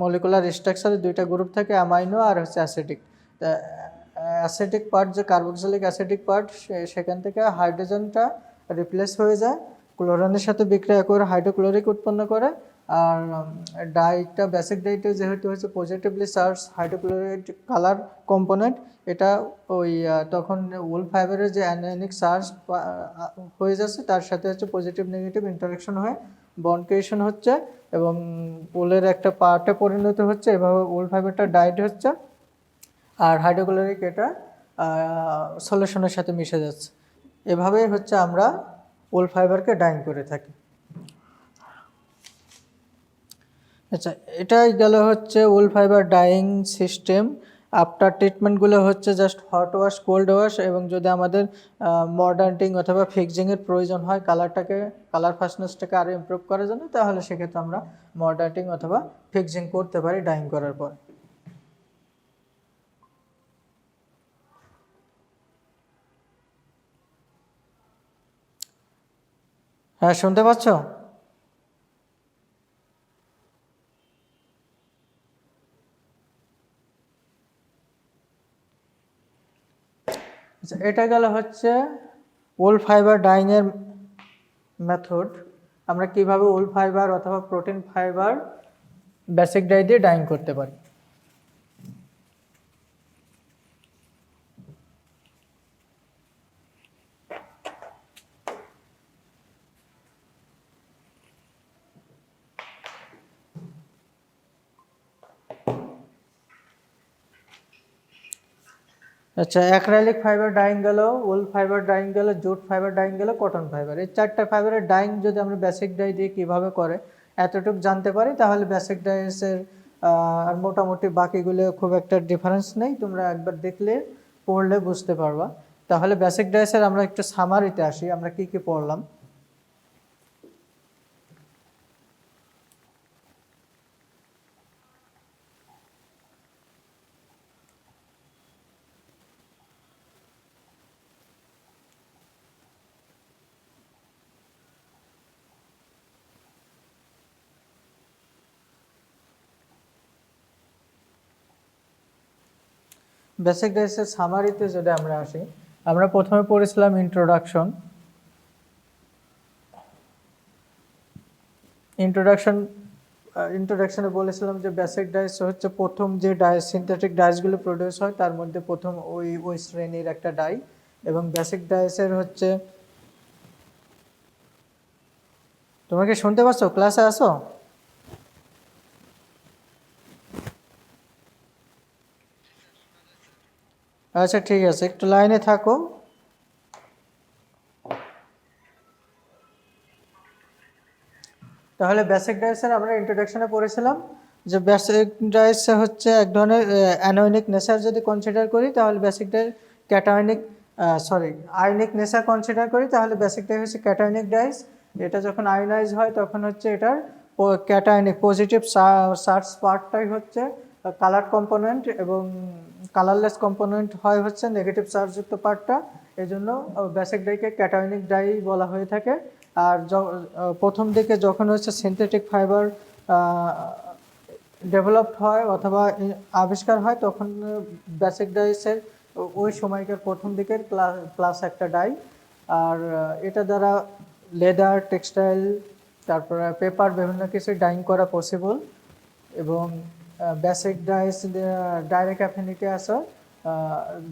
মলিকুলার স্ট্রাকচারে দুইটা গ্রুপ থাকে, অ্যামাইনো আর হচ্ছে অ্যাসিডিক। অ্যাসিডিক পার্ট যে কার্বক্সিলিক অ্যাসিডিক পার্ট, সেখান থেকে হাইড্রোজেনটা রিপ্লেস হয়ে যায়, ক্লোরিনের সাথে বিক্রিয়া করে হাইড্রোক্লোরিক উৎপন্ন করে। আর ডাইটা বেসিক ডাইটা যেহেতু হচ্ছে positively charge hydrochloride colour component, এটা ওই তখন উল ফাইবারের যে অ্যানায়নিক চার্জ হয়ে যাচ্ছে তার সাথে হচ্ছে পজিটিভ নেগেটিভ ইন্টারাকশন হয়ে বন্ড ক্রিয়েশন হচ্ছে এবং উলের একটা পার্টে পরিণত হচ্ছে। এভাবে উল ফাইবারটা ডাইড হচ্ছে আর হাইড্রোক্লোরিক এটা সলিউশনের সাথে মিশে যাচ্ছে। এভাবেই হচ্ছে আমরা উল ফাইবারকে ডাইং করে থাকি। আচ্ছা, এটাই গেল হচ্ছে উল ফাইবার ডাইং সিস্টেম। আফটার ট্রিটমেন্টগুলো হচ্ছে just hot wash, cold wash, এবং যদি আমাদের মডার্নিং অথবা ফিক্সিংয়ের প্রয়োজন হয় কালার ফাস্টনেসটাকে আরও ইমপ্রুভ করার জন্য, তাহলে সেক্ষেত্রে আমরা মডার্নিং অথবা ফিক্সিং করতে পারি ডাইং করার পর। হ্যাঁ, শুনতে পাচ্ছ? আচ্ছা, এটা গেল হচ্ছে উল ফাইবার ডাইংয়ের মেথড। আমরা কিভাবে উল ফাইবার অথবা প্রোটিন ফাইবার বেসিক ডাই দিয়ে ডাইং করতে পারি। আচ্ছা, অ্যাক্রাইলিক ফাইবার ডাইং গেল, উল ফাইবার ডাইং গেল, জুট ফাইবার ডাইং গেল, কটন ফাইবার। এই চারটা ফাইবারের ডাইং যদি আমরা বেসিক ডাই দিয়ে কীভাবে করে এতটুকু জানতে পারি, তাহলে বেসিক ডাইসের আর মোটামুটি বাকিগুলো খুব একটা ডিফারেন্স নেই। তোমরা একবার দেখলে পড়লে বুঝতে পারবা। তাহলে বেসিক ডাইসের আমরা একটু সামারিতে আসি, আমরা কি কি পড়লাম। বেসিক ডাইসের সামারিতে যদি আমরা আসি, আমরা প্রথমে পড়েছিলাম ইন্ট্রোডাকশনে বলেছিলাম যে বেসিক ডাইস হচ্ছে প্রথম যে সিনথেটিক ডাইসগুলো প্রডিউস হয় তার মধ্যে প্রথম ওই শ্রেণীর একটা ডাই। এবং বেসিক ডাইসের হচ্ছে, তোমরা কি শুনতে পাচ্ছ? ক্লাসে আসো? আচ্ছা, ঠিক আছে, একটু লাইনে থাকো। তাহলে বেসিক ডাইসের আমরা ইন্ট্রোডাকশনে পড়েছিলাম যে বেসিক ডাইস হচ্ছে এক ধরনের অ্যানোয়নিক নেচার যদি কনসিডার করি তাহলে basic die ionic nature consider করি তাহলে বেসিক ডাই হচ্ছে ক্যাটায়নিক ডাইস। এটা যখন আয়নাইজ হয় তখন হচ্ছে এটার ক্যাটায়নিক পজিটিভ চার্জ পার্টটাই হচ্ছে কালার কম্পোনেন্ট এবং কালারলেস কম্পোনেন্ট হয় হচ্ছে নেগেটিভ চার্জযুক্ত পার্টটা। এই জন্য বেসিক ডাইকে ক্যাটায়নিক ডাই বলা হয়ে থাকে। আর প্রথম দিকে যখন হচ্ছে সিনথেটিক ফাইবার ডেভেলপড হয় অথবা আবিষ্কার হয় তখন বেসিক ডাইসের ওই সময়কার প্রথম দিকের প্লাস একটা ডাই। আর এটা দ্বারা লেদার, টেক্সটাইল, তারপরে পেপার বিভিন্ন কিছু ডাইং করা পসিবল। এবং বেসিক ডাইস ডাইরেক্ট অ্যাফিনিটি আছে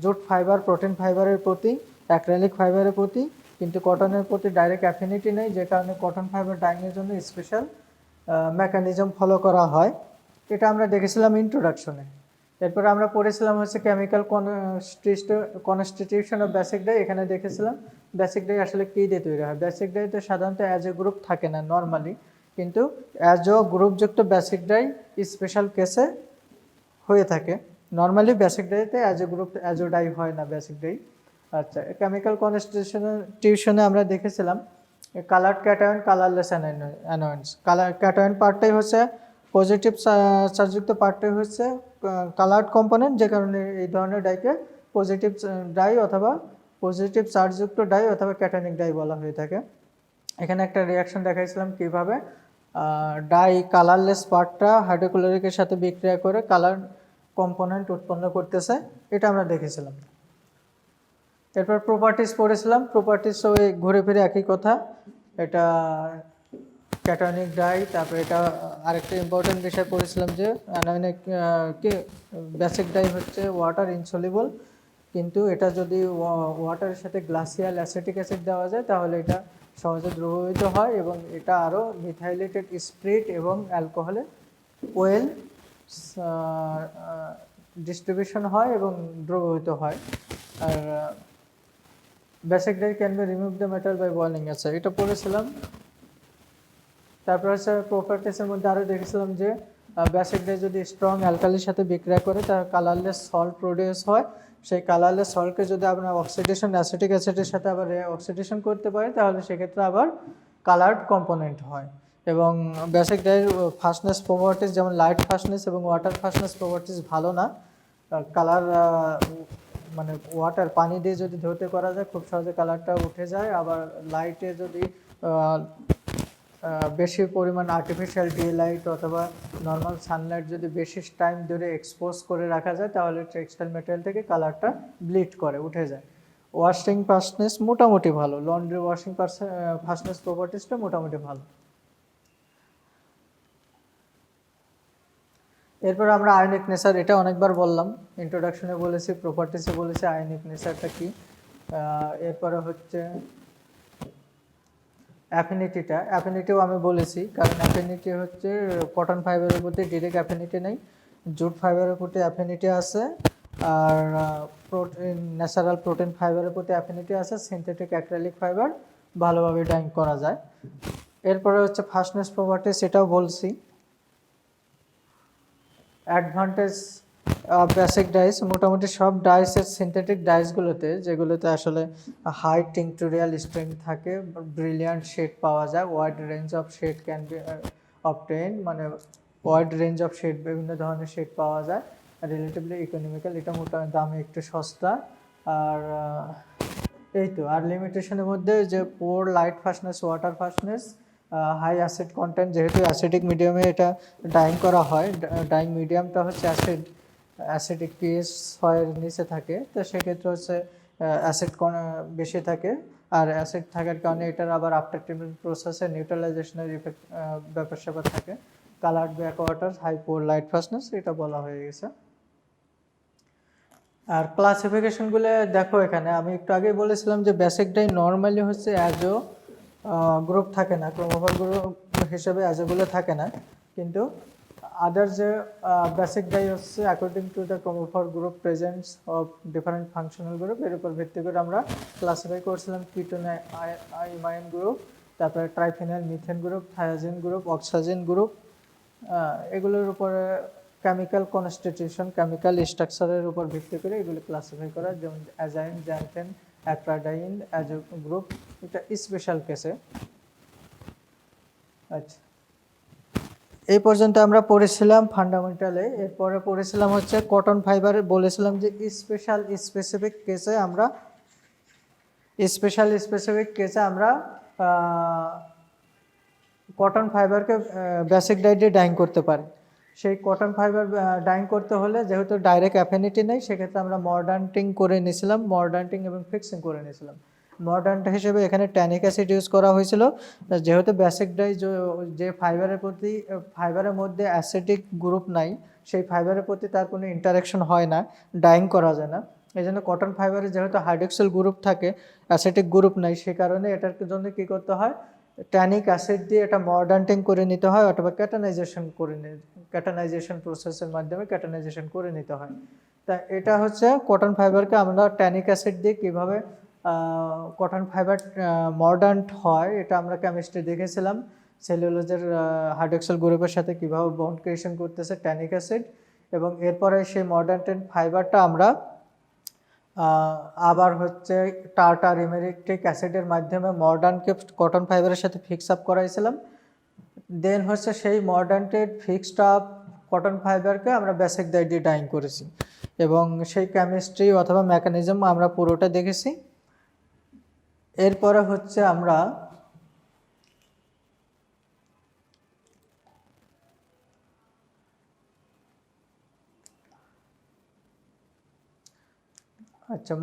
জুট ফাইবার, প্রোটিন ফাইবারের প্রতি, অ্যাক্রেলিক ফাইবারের প্রতি, কিন্তু কটনের প্রতি ডাইরেক্ট অ্যাফিনিটি নেই, যে কারণে কটন ফাইবার ডাইংয়ের জন্য স্পেশাল মেকানিজম ফলো করা হয়। এটা আমরা দেখেছিলাম ইন্ট্রোডাকশনে। এরপর আমরা পড়েছিলাম হচ্ছে chemical constitution of basic die. এখানে দেখেছিলাম বেসিক ডাই আসলে কী দিয়ে তৈরি হয়। বেসিক ডাইতে সাধারণত অ্যাজ এ গ্রুপ থাকে না নর্মালি, কিন্তু অ্যাজ ও গ্রুপযুক্ত বেসিক ডাই স্পেশাল কেসে হয়ে থাকে। নর্মালি বেসিক ডাইতে azo group azo dye হয় না বেসিক ডাই। আচ্ছা, কেমিক্যাল কনস্টিটিউশনে আমরা দেখেছিলাম coloured cation, colourless anions. Cation পার্টটাই হচ্ছে পজিটিভ চার্জযুক্ত পার্টটাই হচ্ছে কালার্ড কম্পোনেন্ট, যে কারণে এই ধরনের ডাইকে পজিটিভ ডাই অথবা পজিটিভ চার্জযুক্ত ডাই অথবা ক্যাটায়নিক ডাই বলা হয়ে থাকে। এখানে একটা রিয়াকশন দেখাইছিলাম কিভাবে ডাই কালারলেস পার্টটা হাইড্রোক্লোরিকের সাথে বিক্রিয়া করে কালার কম্পোনেন্ট উৎপন্ন করতেছে, এটা আমরা দেখেছিলাম। এরপর প্রপার্টিস পড়েছিলাম। প্রপার্টিস ওই ঘুরে ফিরে একই কথা। এটা ক্যাটায়নিক ডাই। তারপরে এটা আরেকটা ইম্পর্টেন্ট বিষয় পড়েছিলাম যে অ্যানোয়নিক বেসিক ডাই হচ্ছে ওয়াটার ইনসলিবল, কিন্তু এটা যদি ওয়াটারের সাথে গ্লাসিয়াল অ্যাসিটিক অ্যাসিড দেওয়া যায় তাহলে এটা সহজে দ্রবীভূত হয় এবং এটা আরও মিথাইলেটেড স্পিরিট এবং অ্যালকোহলে ওয়েল ডিস্ট্রিবিউশন হয় এবং দ্রবীভূত হয়। আর basic dye can be remove the metal by boiling, আচ্ছা এটা পড়েছিলাম। তারপর হচ্ছে প্রপার্টিসের মধ্যে আরও দেখেছিলাম যে বেসিক ডাই যদি স্ট্রং অ্যালকালির সাথে বিক্রিয়া করে তার কালারলেস সল্ট প্রডিউস হয়। সেই কালারলেস সল্টকে যদি আমরা অক্সিডেশন অ্যাসিটিক অ্যাসিডের সাথে আবার অক্সিডেশন করতে পারি তাহলে সেক্ষেত্রে আবার কালার্ড কম্পোনেন্ট হয়। এবং বেসিক ডাইয়ের ফাস্টনেস প্রপার্টিস যেমন লাইট ফাস্টনেস এবং ওয়াটার ফাস্টনেস প্রপার্টিস ভালো না। কালার মানে ওয়াটার পানি দিয়ে যদি ধুতে করা যায় খুব সহজে কালারটা উঠে যায়। আবার লাইটে যদি বেশি পরিমাণ আর্টিফিশিয়াল ডে লাইট অথবা নর্মাল সানলাইট যদি বেশি টাইম ধরে এক্সপোজ করে রাখা যায় তাহলে টেক্সটাইল ম্যাটেরিয়াল থেকে কালারটা ব্লিড করে উঠে যায়। ওয়াশিং ফাস্টনেস মোটামুটি ভালো, লন্ড্রি ওয়াশিং ফাস্টনেস প্রপার্টিসটা মোটামুটি ভালো। এরপর আমরা আয়নিক নেচার, এটা অনেকবার বললাম, ইন্ট্রোডাকশনে বলেছি, প্রপার্টিসে বলেছি আয়নিক নেচারটা কি। এরপরে হচ্ছে অ্যাফিনিটিও আমি বলেছি, কারণ অ্যাফিনিটি হচ্ছে কটন ফাইবারের প্রতি ডিরেক্ট অ্যাফিনিটি নেই, জুট ফাইবারের প্রতি অ্যাফিনিটি আছে, আর ন্যাচারাল প্রোটিন ফাইবারের প্রতি অ্যাফিনিটি আছে। সিনথেটিক অ্যাক্রিলিক ফাইবার ভালোভাবে ডাইং করা যায়। এরপরে হচ্ছে ফাস্টনেস প্রপার্টি, সেটাও বলছি। অ্যাডভান্টেজ বেসিক ডাইস, মোটামুটি সব ডাইসের সিনথেটিক ডাইসগুলোতে যেগুলোতে আসলে হাই টিংটোরিয়াল স্ট্রেংথ থাকে, ব্রিলিয়ান্ট শেড পাওয়া যায়, wide range of shade can be obtain, মানে ওয়াইড রেঞ্জ অফ শেড বিভিন্ন ধরনের শেড পাওয়া যায়, রিলেটিভলি ইকোনমিক্যাল, এটা মোটামুটি দামে একটু সস্তা। আর এই তো, আর লিমিটেশনের মধ্যে যে poor light fastness, water fastness, high acid content, যেহেতু অ্যাসিডিক মিডিয়ামে এটা ডাইং করা হয়, ডাইং মিডিয়ামটা হচ্ছে অ্যাসিডিক পিএইচ 6 এর নিচে থাকে, তো সেক্ষেত্রে হচ্ছে অ্যাসিড বেশি থাকে। আর অ্যাসিড থাকার কারণে এটার আবার আফটার ট্রিটমেন্ট প্রসেসে নিউট্রালাইজেশনের ইফেক্ট ব্যাপার স্যাপার থাকে। কালার্ড ব্যাক ওয়াটার, হাই পোর লাইট ফাস্টনেস, এটা বলা হয়ে গেছে। আর ক্লাসিফিকেশনগুলো দেখো, এখানে আমি একটু আগেই বলেছিলাম যে বেসিক ডাই নর্মালি হচ্ছে অ্যাজো গ্রুপ থাকে না, ক্রোমোফোর গ্রুপ হিসেবে অ্যাজোগুলো থাকে না, কিন্তু আদার যে বেসিক ডাই হচ্ছে according to the chromophore group presence of different functional group, এর উপর ভিত্তি করে আমরা ক্লাসিফাই করছিলাম কিটোন ইমাইন গ্রুপ, তারপরে ট্রাইফেনাইল মিথেন গ্রুপ, থায়াজিন গ্রুপ, অক্সাজিন গ্রুপ, এগুলোর উপরে কেমিক্যাল কনস্টিটিউশন, কেমিক্যাল স্ট্রাকচারের উপর ভিত্তি করে এগুলো ক্লাসিফাই করা, যেমন অ্যাজাইন, জ্যান্থেন, অ্যাট্রাডাইন, অ্যাজো গ্রুপ, এটা স্পেশাল কেসে। আচ্ছা, এই পর্যন্ত আমরা পড়েছিলাম ফান্ডামেন্টালে। এরপরে পড়েছিলাম হচ্ছে কটন ফাইবার, বলেছিলাম যে স্পেসিফিক কেসে আমরা কটন ফাইবারকে বেসিক ডাই দিয়ে ডাইং করতে পারি। সেই কটন ফাইবার ডাইং করতে হলে যেহেতু ডাইরেক্ট অ্যাফিনিটি নেই, সেক্ষেত্রে আমরা মর্ডান্টিং করে নিয়েছিলাম, মর্ডান্টিং এবং ফিক্সিং করে নিয়েছিলাম। মর্ডান্ট হিসেবে এখানে ট্যানিক অ্যাসিড ইউজ করা হয়েছিল, যেহেতু বেসিক ডাই যে ফাইবারের মধ্যে অ্যাসিডিক গ্রুপ নাই, সেই ফাইবারের প্রতি তার কোনো ইন্টারাকশন হয় না, ডাইং করা যায় না। এই জন্য কটন ফাইবারে যেহেতু হাইড্রক্সিল গ্রুপ থাকে, অ্যাসিডিক গ্রুপ নাই, সে কারণে এটার জন্য কী করতে হয়, ট্যানিক অ্যাসিড দিয়ে এটা মর্ডান্টিং করে নিতে হয় অথবা ক্যাটানাইজেশন প্রসেসের মাধ্যমে ক্যাটানাইজেশন করে নিতে হয়। তা এটা হচ্ছে কটন ফাইবারকে আমরা ট্যানিক অ্যাসিড দিয়ে কীভাবে কটন ফাইবার মর্ডান্ট হয় এটা আমরা কেমিস্ট্রি দেখেছিলাম। সেলুলোজের হাইড্রক্সাইল গ্রুপের সাথে কীভাবে বন্ড ক্রিয়েশন করতেছে ট্যানিক অ্যাসিড, এবং এরপরে সেই মর্ডান্টেড ফাইবারটা আমরা আবার হচ্ছে টার্টারিমেরিক অ্যাসিডের মাধ্যমে মর্ডানকে কটন ফাইবারের সাথে ফিক্স আপ করাইছিলাম। দেন হচ্ছে সেই মর্ডান্টেড ফিক্সড আপ কটন ফাইবারকে আমরা বেসিক ডাই দিয়ে ডাইং করেছি, এবং সেই কেমিস্ট্রি অথবা মেকানিজম আমরা পুরোটা দেখেছি। এরপরে হচ্ছে আমরা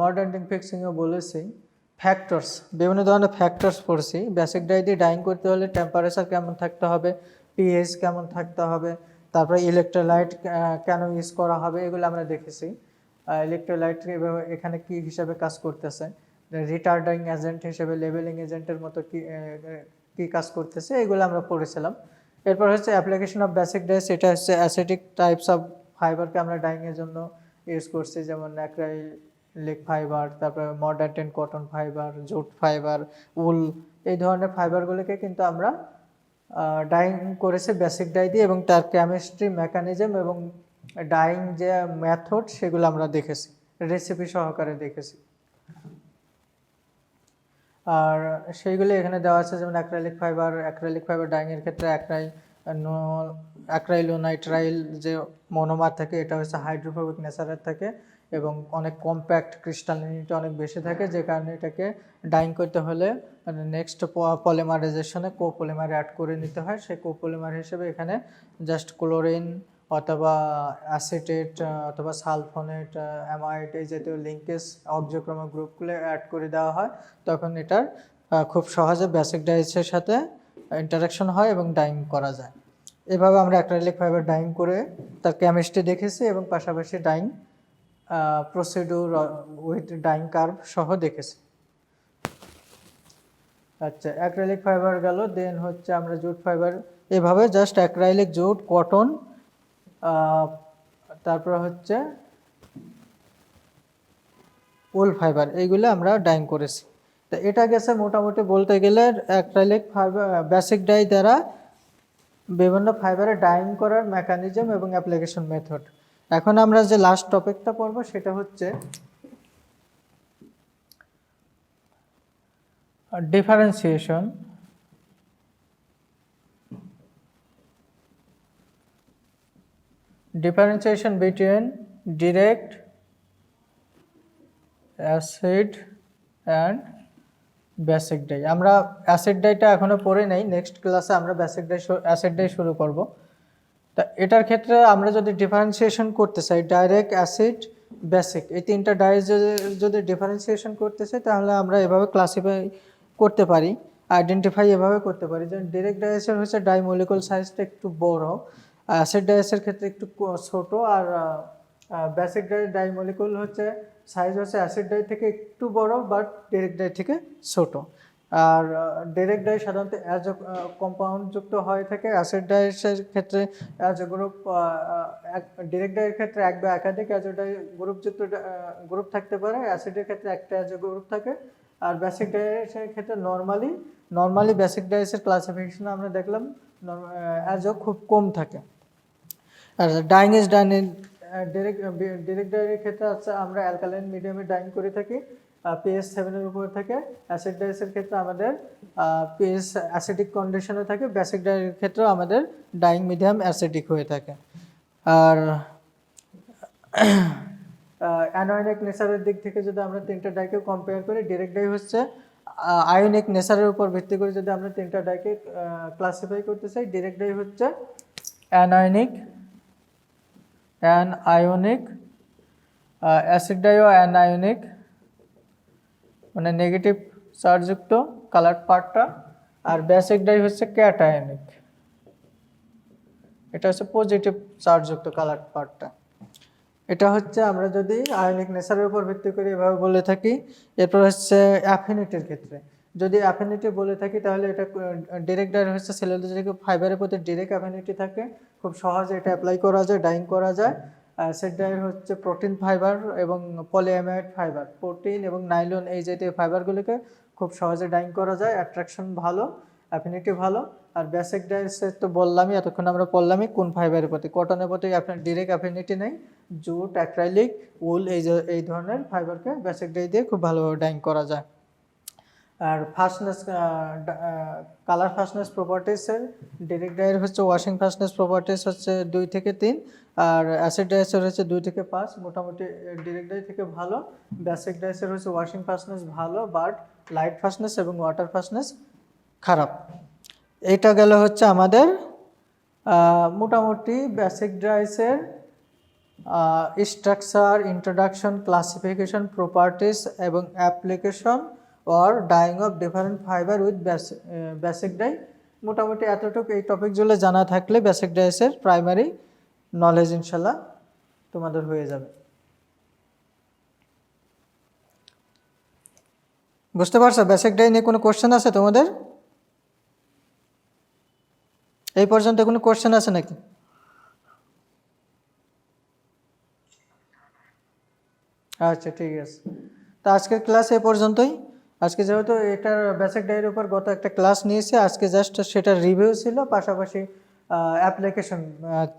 মডার্নিং ফিক্সিংও বলেছি। ফ্যাক্টরস, বিভিন্ন ধরনের ফ্যাক্টরস পড়ছি। বেসিক ডাই দিয়ে ডাইং করতে হলে টেম্পারেচার কেমন থাকতে হবে, পিএইচ কেমন থাকতে হবে, তারপরে ইলেকট্রোলাইট কেন ইউজ করা হবে, এগুলো আমরা দেখেছি। ইলেকট্রোলাইট এখানে কি হিসাবে কাজ করতেছে, রিটার্ডিং এজেন্ট হিসেবে, লেভেলিং এজেন্টের মতো কি কাজ করতেছে, এগুলো আমরা পড়েছিলাম। এরপর হচ্ছে অ্যাপ্লিকেশন অফ বেসিক ডাইস, এটা হচ্ছে অ্যাসিডিক টাইপস অফ ফাইবারকে আমরা ডাইংয়ের জন্য ইউজ করছি, যেমন অ্যাক্রাইলিক ফাইবার, তারপরে মডার্ন cotton fibre, jute fibre, wool, এই ধরনের ফাইবারগুলোকে কিন্তু আমরা ডাইং করেছি বেসিক ডাই দিয়ে, এবং তার কেমিস্ট্রি, মেকানিজম এবং ডাইং যে মেথড সেগুলো আমরা দেখেছি, রেসিপি সহকারে দেখেছি। আর সেইগুলো এখানে দেওয়া আছে, যেমন অ্যাক্রাইলিক ফাইবার ডাইংয়ের ক্ষেত্রে অ্যাক্রাইলোনাইট্রাইল যে মনোমার থাকে এটা হচ্ছে হাইড্রোফোবিক নেচারের থাকে এবং অনেক কম্প্যাক্ট, ক্রিস্টালিনিটি অনেক বেশি থাকে, যে কারণে এটাকে ডাইং করতে হলে নেক্সট পলিমারাইজেশনে কোপলিমার অ্যাড করে নিতে হয়। সেই কোপলিমার হিসেবে এখানে জাস্ট ক্লোরিন অথবা অ্যাসিটেট অথবা সালফোনেট, অ্যামাইড, এই জাতীয় লিঙ্কেজ অবজক্রমিক গ্রুপগুলো অ্যাড করে দেওয়া হয়, তখন এটার খুব সহজে বেসিক ডাইসের সাথে ইন্টারাকশন হয় এবং ডাইং করা যায়। এভাবে আমরা অ্যাক্রিলিক ফাইবার ডাইং করে তার কেমিস্ট্রি দেখেছি এবং পাশাপাশি dyeing procedure with dyeing curve সহ দেখেছি। আচ্ছা, অ্যাক্রিলিক ফাইবার গেল, দেন হচ্ছে আমরা জুট ফাইবার, এভাবে জাস্ট অ্যাক্রিলিক, জুট, কটন, তারপর হচ্ছে উল ফাইবার, এইগুলো আমরা ডাইং করেছি। তো এটা গেছে মোটামুটি বলতে গেলে অ্যাক্রিলিক ফাইবার বেসিক ডাই দ্বারা বিভিন্ন ফাইবারে ডাইং করার মেকানিজম এবং অ্যাপ্লিকেশন মেথড। এখন আমরা যে লাস্ট টপিকটা পড়বো সেটা হচ্ছে differentiation. Differentiation between direct acid and basic dye. আমরা অ্যাসিড ডাইটা এখনো পড়ে নাই, নেক্সট ক্লাসে আমরা অ্যাসিড ডাই শুরু করব। তা এটার ক্ষেত্রে আমরা যদি ডিফারেন্সিয়েশন করতে চাই, ডাইরেক্ট, অ্যাসিড, বেসিক, এই তিনটা ডাই যদি ডিফারেন্সিয়েশন করতে চাই তাহলে আমরা এভাবে ক্লাসিফাই করতে পারি, আইডেন্টিফাই এভাবে করতে পারি। যেমন ডিরেক্ট ডাইসের হচ্ছে ডাইমলিকুল সাইজটা একটু বড়, অ্যাসিড ডাইসের ক্ষেত্রে একটু ছোট, আর বেসিক ডাইমলিকুল হচ্ছে সাইজ হচ্ছে অ্যাসিড ডাই থেকে একটু বড় বাট ডিরেক্ট ডাই থেকে ছোট। আর ডিরেক্ট ডাই সাধারণত অ্যাজ কম্পাউন্ড যুক্ত হয়ে থাকে। অ্যাসিড ডাইসের ক্ষেত্রে অ্যাজ গ্রুপ, ডিরেক্ট ডাইয়ের ক্ষেত্রে এক বা একাধিক অ্যাজ ডাই গ্রুপযুক্ত গ্রুপ থাকতে পারে, অ্যাসিডের ক্ষেত্রে একটা অ্যাজ গ্রুপ থাকে। আর বেসিক ডাইসের ক্ষেত্রে নর্মালি বেসিক ডাইসের ক্লাসিফিকেশন আমরা দেখলাম অ্যাজও খুব কম থাকে। আর dyeing is done in direct ডাইয়ের ক্ষেত্রে আছে আমরা অ্যালকালাইন মিডিয়ামে ডাইং করে থাকি, পিএইচ 7-এর উপর থাকে। অ্যাসিড ডাইসের ক্ষেত্রে আমাদের পিএইচ অ্যাসিডিক কন্ডিশনে থাকে। বেসিক ডাইয়ের ক্ষেত্রে আমাদের ডাইং মিডিয়াম অ্যাসিডিক হয়ে থাকে। আর অ্যানোয়নিক নেচারের দিক থেকে যদি আমরা তিনটা ডাইকে কম্পেয়ার করি, ডিরেক্ট ডাই হচ্ছে আয়নিক নেচারের উপর ভিত্তি করে যদি আমরা তিনটা ডাইকে ক্লাসিফাই করতে চাই, ডিরেক্ট ডাই হচ্ছে অ্যানোয়নিক, অ্যাসিড ডাইও অ্যানায়নিক, মানে নেগেটিভ চার্জযুক্ত কালার পার্টটা, আর বেসিক ডাই হচ্ছে ক্যাটায়নিক, এটা হচ্ছে পজিটিভ চার্জযুক্ত কালার পার্টটা। এটা হচ্ছে আমরা যদি আয়নিক নেচারের উপর ভিত্তি করে এভাবে বলে থাকি। এরপর হচ্ছে অ্যাফিনিটির ক্ষেত্রে যদি অ্যাফিনিটি বলে থাকি তাহলে এটা ডিরেক্ট ডাই হচ্ছে সেলুলোজিক ফাইবারের প্রতি ডিরেক্ট অ্যাফিনিটি থাকে, খুব সহজে এটা অ্যাপ্লাই করা যায়, ডাইং করা যায়। অ্যাসিড ডাই হচ্ছে প্রোটিন ফাইবার এবং পলিঅ্যামাইড ফাইবার, প্রোটিন এবং নাইলন এই জাতীয় ফাইবারগুলিকে খুব সহজে ডাইং করা যায়, অ্যাট্রাকশন ভালো, অ্যাফিনিটি ভালো। আর বেসিক ডাইসে তো বললামই, এতক্ষণ আমরা বললামই কোন ফাইবারের প্রতি, কটনের প্রতি আপনার ডিরেক্ট অ্যাফিনিটি নেই, জুট, অ্যাক্রাইলিক, উল এই ধরনের ফাইবারকে বেসিক ডাই দিয়ে খুব ভালোভাবে ডাইং করা যায়। আর ফাস্টনেস, কালার ফাস্টনেস প্রপার্টিসের ডিরেক্ট ডাইয়ের হচ্ছে ওয়াশিং ফাস্টনেস প্রপার্টিস হচ্ছে 2 থেকে 3, আর অ্যাসিড ডাইসের হচ্ছে 2 থেকে 5। মোটামুটি ডিরেক্ট ডাই থেকে ভালো, বেসিক ডাইসের হচ্ছে ওয়াশিং ফাস্টনেস ভালো, বাট লাইট ফাস্টনেস এবং ওয়াটার ফাস্টনেস খারাপ। এইটা গেল হচ্ছে আমাদের মোটামুটি বেসিক ডাইসের স্ট্রাকচার, ইন্ট্রোডাকশন, ক্লাসিফিকেশন, প্রপার্টিস এবং application or dyeing of different fiber with basic dye। মোটামুটি এতটুকু এই টপিকগুলো জানা থাকলে বেসিক ডাইসের প্রাইমারি নলেজ ইনশাল্লাহ তোমাদের হয়ে যাবে। বুঝতে পারছো বেসিক ডাই নিয়ে কোনো কোশ্চেন আছে তোমাদের? এই পর্যন্ত কোনো কোশ্চেন আছে নাকি? আচ্ছা ঠিক আছে, তো আজকের ক্লাস এই পর্যন্তই। আজকে যেহেতু এটার বেসিক ডাইয়ের উপর গত একটা ক্লাস নিয়েছে, আজকে জাস্ট সেটার রিভিউ ছিল, পাশাপাশি অ্যাপ্লিকেশন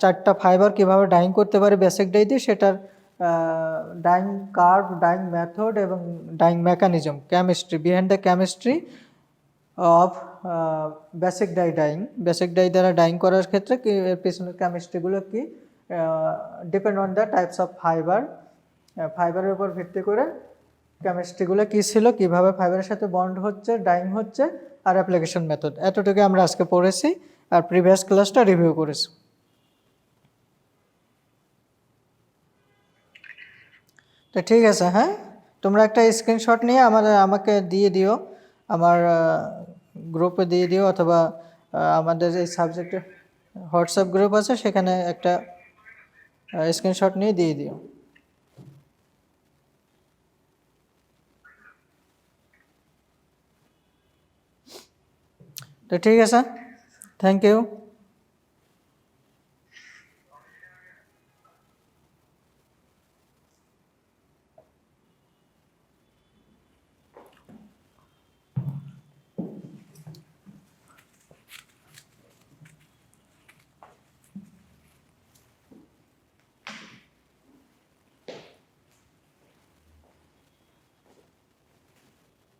4টা ফাইবার কীভাবে ডাইং করতে পারে বেসিক ডাই দিয়ে, সেটার ডাইং কার্ভ, ডাইং মেথড এবং dyeing mechanism, chemistry, behind the chemistry of basic dye dyeing, basic dye দ্বারা ডাইং করার ক্ষেত্রে কি এর পেছনের কেমিস্ট্রিগুলো কি, depend on the types of fibre, ফাইবারের উপর ভিত্তি করে কেমিস্ট্রিগুলো কী ছিল, কীভাবে ফাইবারের সাথে বন্ড হচ্ছে, ডাইং হচ্ছে, আর অ্যাপ্লিকেশন মেথড, এতটুকু আমরা আজকে পড়েছি আর প্রিভিয়াস ক্লাসটা রিভিউ করেছি। তো ঠিক আছে, হ্যাঁ তোমরা একটা স্ক্রিনশট নিয়ে আমাকে দিয়ে দিও, আমার গ্রুপে দিয়ে দিও, অথবা আমাদের এই সাবজেক্টের হোয়াটসঅ্যাপ গ্রুপ আছে সেখানে একটা স্ক্রিনশট নিয়ে দিয়ে দিও। তো ঠিক আছে, থ্যাংক ইউ।